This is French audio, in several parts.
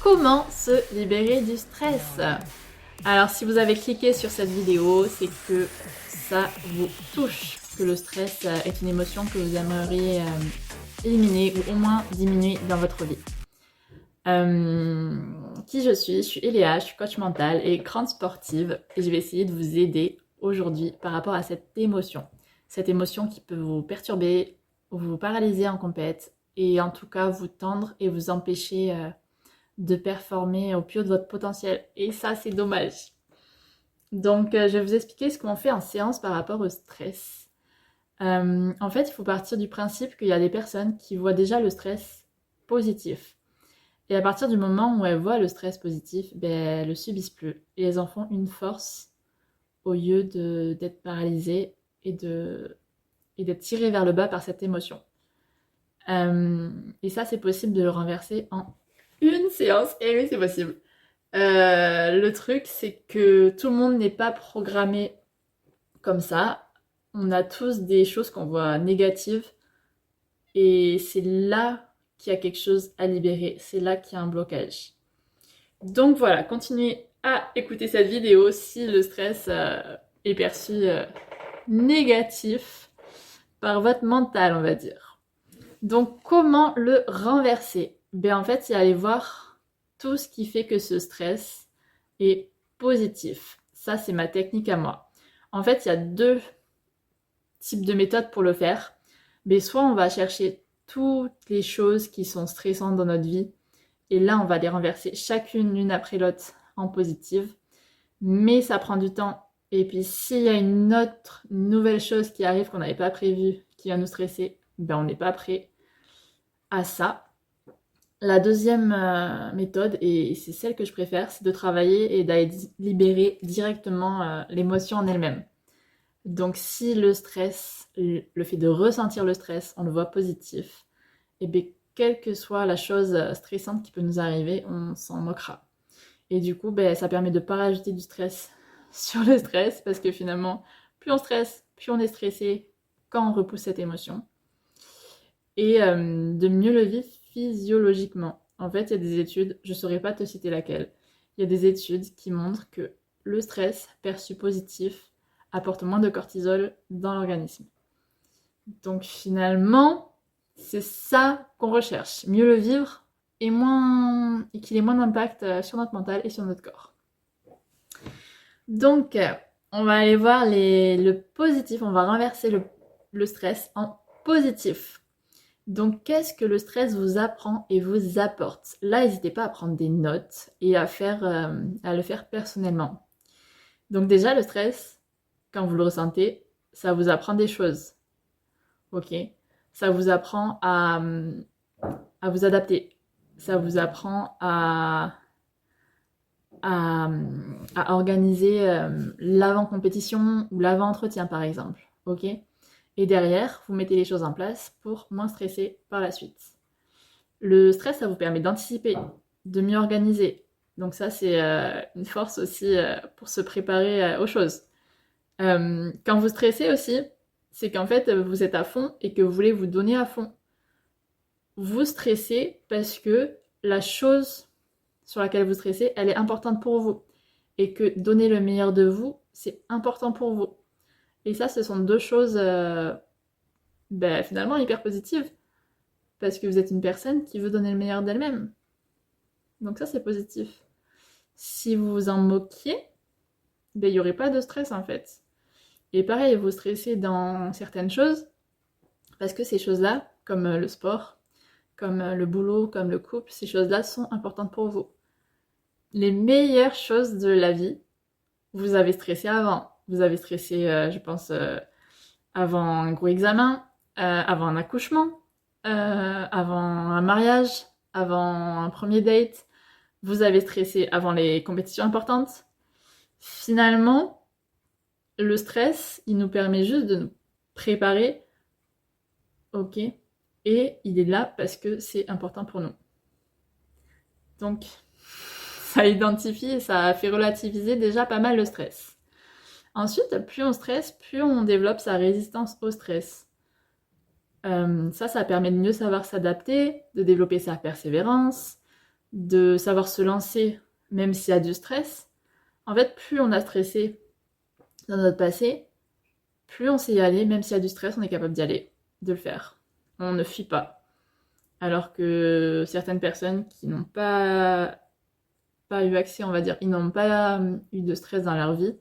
Comment se libérer du stress? Alors si vous avez cliqué sur cette vidéo, c'est que ça vous touche, que le stress est une émotion que vous aimeriez éliminer ou au moins diminuer dans votre vie. Qui je suis? Je suis Eléa, je suis coach mental et grande sportive et je vais essayer de vous aider aujourd'hui par rapport à cette émotion. Cette émotion qui peut vous perturber, vous paralyser en compète et en tout cas vous tendre et vous empêcher de performer au plus haut de votre potentiel. Et ça, c'est dommage. Donc, je vais vous expliquer ce qu'on fait en séance par rapport au stress. En fait, il faut partir du principe qu'il y a des personnes qui voient déjà le stress positif. Et à partir du moment où elles voient le stress positif, elles le subissent plus. Et elles en font une force au lieu d'être paralysées et d'être tirées vers le bas par cette émotion. Et ça, c'est possible de le renverser en une séance. Et oui, c'est possible. Le truc, c'est que tout le monde n'est pas programmé comme ça. On a tous des choses qu'on voit négatives. Et c'est là qu'il y a quelque chose à libérer. C'est là qu'il y a un blocage. Donc voilà, continuez à écouter cette vidéo si le stress est perçu négatif par votre mental, on va dire. Donc comment le renverser? En fait, c'est aller voir tout ce qui fait que ce stress est positif. Ça, c'est ma technique à moi. En fait, il y a deux types de méthodes pour le faire. Soit on va chercher toutes les choses qui sont stressantes dans notre vie et là, on va les renverser chacune l'une après l'autre en positive. Mais ça prend du temps. Et puis, s'il y a une nouvelle chose qui arrive qu'on n'avait pas prévue, qui va nous stresser, on n'est pas prêt à ça. La deuxième méthode, et c'est celle que je préfère, c'est de travailler et d'aller libérer directement l'émotion en elle-même. Donc si le stress, le fait de ressentir le stress, on le voit positif, et quelle que soit la chose stressante qui peut nous arriver, on s'en moquera. Et du coup, ça permet de ne pas rajouter du stress sur le stress, parce que finalement, plus on stresse, plus on est stressé quand on repousse cette émotion. Et de mieux le vivre physiologiquement. En fait, il y a des études, je ne saurais pas te citer laquelle, il y a des études qui montrent que le stress perçu positif apporte moins de cortisol dans l'organisme. Donc finalement, c'est ça qu'on recherche, mieux le vivre et qu'il ait moins d'impact sur notre mental et sur notre corps. Donc, on va aller voir le positif, on va renverser le stress en positif. Donc, qu'est-ce que le stress vous apprend et vous apporte? Là, n'hésitez pas à prendre des notes et à le faire personnellement. Donc déjà, le stress, quand vous le ressentez, ça vous apprend des choses. Ok? Ça vous apprend à vous adapter. Ça vous apprend à organiser l'avant-compétition ou l'avant-entretien, par exemple. Ok? Et derrière, vous mettez les choses en place pour moins stresser par la suite. Le stress, ça vous permet d'anticiper, de mieux organiser. Donc ça, c'est une force aussi pour se préparer aux choses. Quand vous stressez aussi, c'est qu'en fait, vous êtes à fond et que vous voulez vous donner à fond. Vous stressez parce que la chose sur laquelle vous stressez, elle est importante pour vous. Et que donner le meilleur de vous, c'est important pour vous. Et ça, ce sont deux choses finalement hyper positives. Parce que vous êtes une personne qui veut donner le meilleur d'elle-même. Donc ça, c'est positif. Si vous vous en moquiez, il n'y aurait pas de stress en fait. Et pareil, vous stressez dans certaines choses, parce que ces choses-là, comme le sport, comme le boulot, comme le couple, ces choses-là sont importantes pour vous. Les meilleures choses de la vie, vous avez stressé avant. Vous avez stressé, je pense, avant un gros examen, avant un accouchement, avant un mariage, avant un premier date. Vous avez stressé avant les compétitions importantes. Finalement, le stress, il nous permet juste de nous préparer. Ok. Et il est là parce que c'est important pour nous. Donc, ça identifie et ça fait relativiser déjà pas mal le stress. Ensuite, plus on stresse, plus on développe sa résistance au stress. Ça permet de mieux savoir s'adapter, de développer sa persévérance, de savoir se lancer même s'il y a du stress. En fait, plus on a stressé dans notre passé, plus on sait y aller, même s'il y a du stress, on est capable d'y aller, de le faire. On ne fuit pas. Alors que certaines personnes qui n'ont pas eu accès, on va dire, ils n'ont pas eu de stress dans leur vie,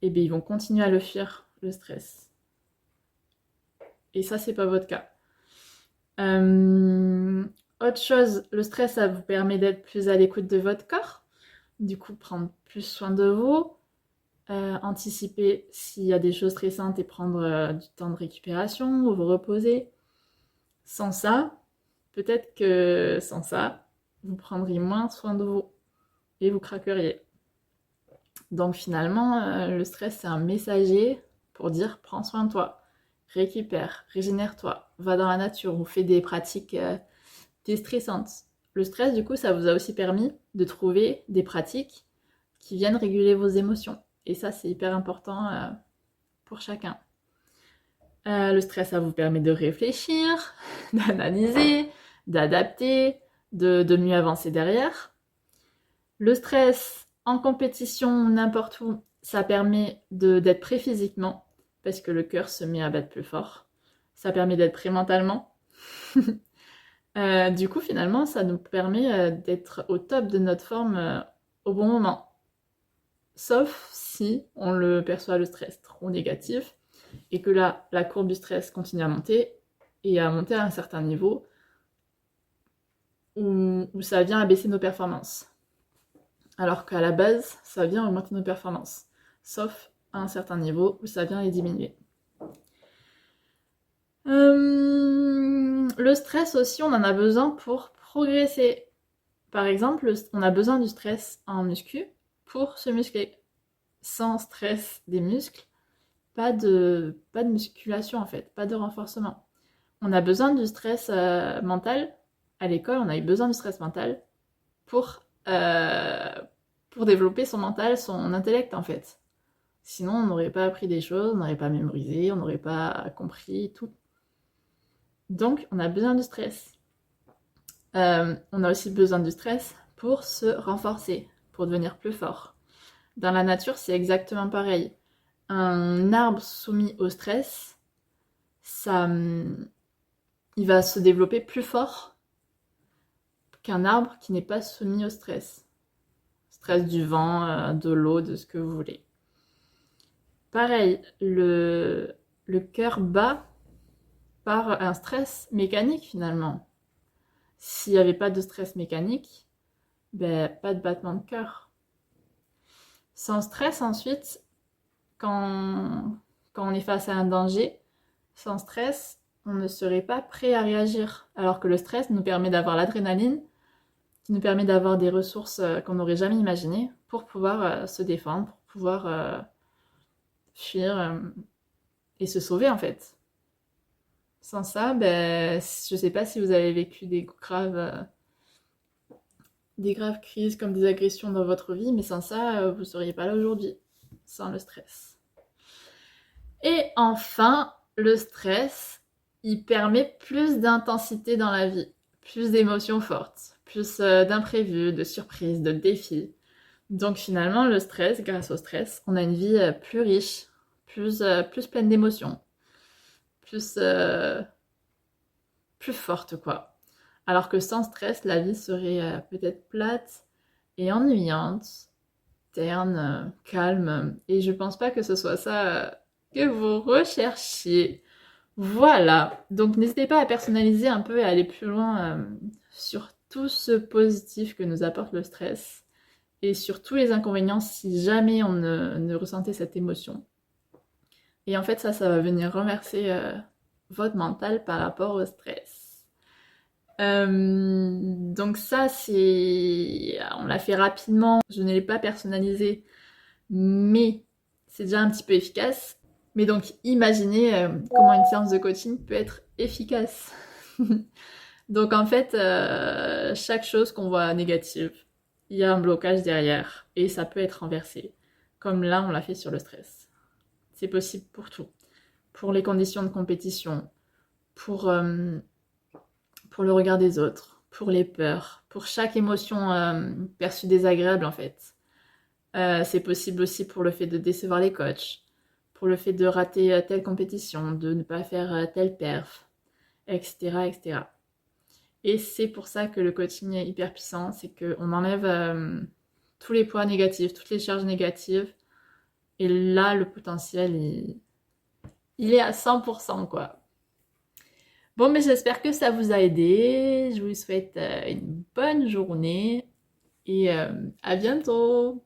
et bien ils vont continuer à le fuir, le stress. Et ça, c'est pas votre cas. Autre chose, le stress, ça vous permet d'être plus à l'écoute de votre corps, du coup prendre plus soin de vous, anticiper s'il y a des choses stressantes et prendre du temps de récupération ou vous reposer. Sans ça, peut-être que sans ça, vous prendriez moins soin de vous et vous craqueriez. Donc finalement, le stress, c'est un messager pour dire prends soin de toi, récupère, régénère-toi, va dans la nature ou fais des pratiques déstressantes. Le stress, du coup, ça vous a aussi permis de trouver des pratiques qui viennent réguler vos émotions. Et ça, c'est hyper important pour chacun. Le stress, ça vous permet de réfléchir, d'analyser, d'adapter, de mieux avancer derrière. Le stress en compétition, n'importe où, ça permet d'être prêt physiquement, parce que le cœur se met à battre plus fort. Ça permet d'être prêt mentalement. Du coup, finalement, ça nous permet d'être au top de notre forme au bon moment. Sauf si on le perçoit le stress trop négatif et que là, la courbe du stress continue à monter et à monter à un certain niveau où ça vient abaisser nos performances. Alors qu'à la base, ça vient augmenter nos performances. Sauf à un certain niveau où ça vient les diminuer. Le stress aussi, on en a besoin pour progresser. Par exemple, on a besoin du stress en muscu pour se muscler. Sans stress des muscles, pas de musculation en fait, pas de renforcement. On a besoin du stress mental. À l'école, on a eu besoin du stress mental pour développer son mental, son intellect en fait. Sinon, on n'aurait pas appris des choses, on n'aurait pas mémorisé, on n'aurait pas compris tout. Donc, on a besoin du stress. On a aussi besoin du stress pour se renforcer, pour devenir plus fort. Dans la nature, c'est exactement pareil. Un arbre soumis au stress, il va se développer plus fort qu'un arbre qui n'est pas soumis au stress. Stress du vent, de l'eau, de ce que vous voulez. Pareil, le cœur bat par un stress mécanique finalement. S'il n'y avait pas de stress mécanique, ben, pas de battement de cœur. Sans stress ensuite, quand on est face à un danger, sans stress, on ne serait pas prêt à réagir. Alors que le stress nous permet d'avoir l'adrénaline, qui nous permet d'avoir des ressources qu'on n'aurait jamais imaginées pour pouvoir se défendre, pour pouvoir fuir et se sauver en fait. Sans ça, ben, je sais pas si vous avez vécu des graves crises comme des agressions dans votre vie, mais sans ça, vous seriez pas là aujourd'hui, sans le stress. Et enfin, le stress, il permet plus d'intensité dans la vie, plus d'émotions fortes, plus d'imprévus, de surprises, de défis. Donc finalement, le stress, grâce au stress, on a une vie plus riche, plus pleine d'émotions, plus forte quoi. Alors que sans stress, la vie serait peut-être plate et ennuyante, terne, calme. Et je pense pas que ce soit ça que vous recherchiez. Voilà. Donc n'hésitez pas à personnaliser un peu et à aller plus loin sur tout ce positif que nous apporte le stress et sur tous les inconvénients si jamais on ne ressentait cette émotion. Et en fait, ça va venir renverser votre mental par rapport au stress. Donc ça, on l'a fait rapidement, je ne l'ai pas personnalisé, mais c'est déjà un petit peu efficace. Mais donc, imaginez comment une séance de coaching peut être efficace. Donc en fait, chaque chose qu'on voit négative, il y a un blocage derrière et ça peut être renversé. Comme là, on l'a fait sur le stress. C'est possible pour tout. Pour les conditions de compétition, pour le regard des autres, pour les peurs, pour chaque émotion perçue désagréable en fait. C'est possible aussi pour le fait de décevoir les coachs, pour le fait de rater telle compétition, de ne pas faire telle perf, etc., etc. Et c'est pour ça que le coaching est hyper puissant, c'est qu'on enlève tous les poids négatifs, toutes les charges négatives. Et là, le potentiel, il est à 100%, quoi. Bon, mais j'espère que ça vous a aidé. Je vous souhaite une bonne journée et à bientôt.